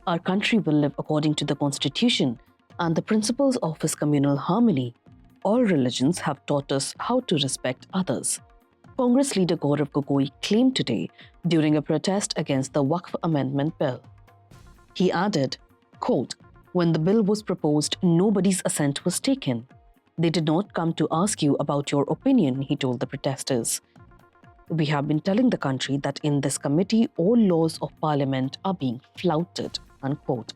our country will live according to the Constitution and the principles of its communal harmony. All religions have taught us how to respect others. Congress leader Gaurav Gogoi claimed today during a protest against the Waqf Amendment Bill. He added, quote, "When the bill was proposed, nobody's assent was taken. They did not come to ask you about your opinion," he told the protesters. "We have been telling the country that in this committee, all laws of parliament are being flouted," unquote.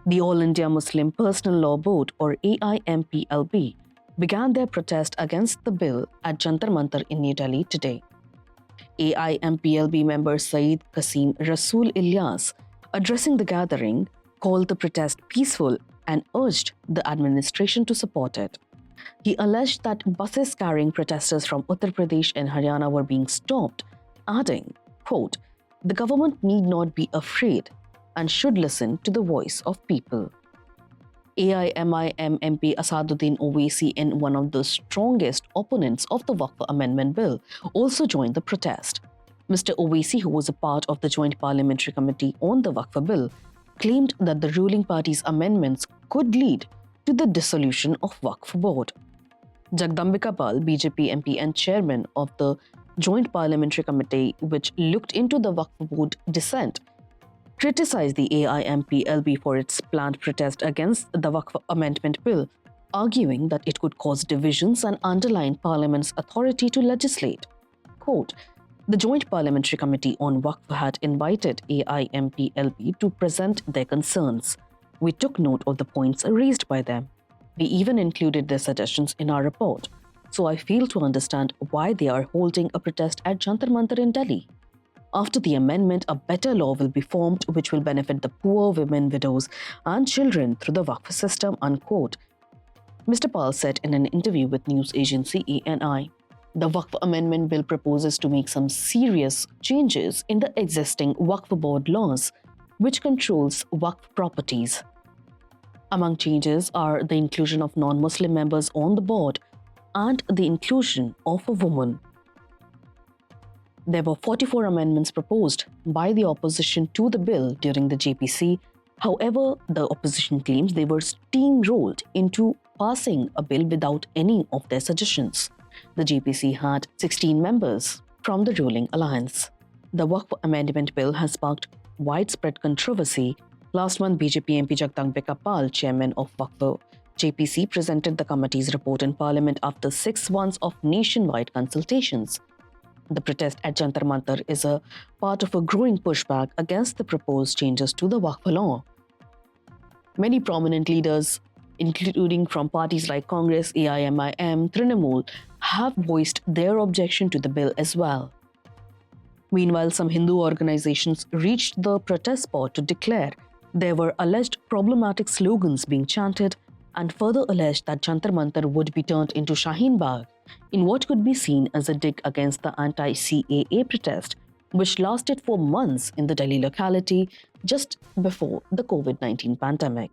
The All India Muslim Personal Law Board, or AIMPLB, began their protest against the bill at Jantar Mantar in New Delhi today. AIMPLB member Syed Qasim Rasool Ilyas, addressing the gathering, called the protest peaceful and urged the administration to support it. He alleged that buses carrying protesters from Uttar Pradesh and Haryana were being stopped, adding, quote, "The government need not be afraid and should listen to the voice of people." AIMIM MP Asaduddin Owaisi, in one of the strongest opponents of the Waqf Amendment Bill, also joined the protest. Mr. Owaisi, who was a part of the Joint Parliamentary Committee on the Waqf Bill, claimed that the ruling party's amendments could lead to the dissolution of Waqf Board. Jagdambika Pal, BJP MP and chairman of the Joint Parliamentary Committee, which looked into the Waqf Board dissent, criticized the AIMPLB for its planned protest against the Waqf Amendment Bill, arguing that it could cause divisions and undermine Parliament's authority to legislate. Quote, "The Joint Parliamentary Committee on Waqf had invited AIMPLB to present their concerns. We took note of the points raised by them. We even included their suggestions in our report. So I fail to understand why they are holding a protest at Jantar Mantar in Delhi. After the amendment, a better law will be formed which will benefit the poor, women, widows and children through the Waqf system," unquote. Mr. Pal said in an interview with news agency ANI. The Waqf Amendment Bill proposes to make some serious changes in the existing Waqf Board laws, which controls Waqf properties. Among changes are the inclusion of non-Muslim members on the board and the inclusion of a woman. There were 44 amendments proposed by the opposition to the bill during the JPC. However, the opposition claims they were steamrolled into passing a bill without any of their suggestions. The JPC had 16 members from the ruling alliance. The Waqf Amendment Bill has sparked widespread controversy. Last month, BJP MP Jagdambika Pal, chairman of Waqf JPC, presented the committee's report in Parliament after 6 months of nationwide consultations. The protest at Jantar Mantar is a part of a growing pushback against the proposed changes to the Waqf law. Many prominent leaders, including from parties like Congress, AIMIM, Trinamool, have voiced their objection to the bill as well. Meanwhile, some Hindu organizations reached the protest spot to declare there were alleged problematic slogans being chanted and further alleged that Jantar Mantar would be turned into Shaheen Bagh in what could be seen as a dig against the anti-CAA protest, which lasted for months in the Delhi locality just before the COVID-19 pandemic.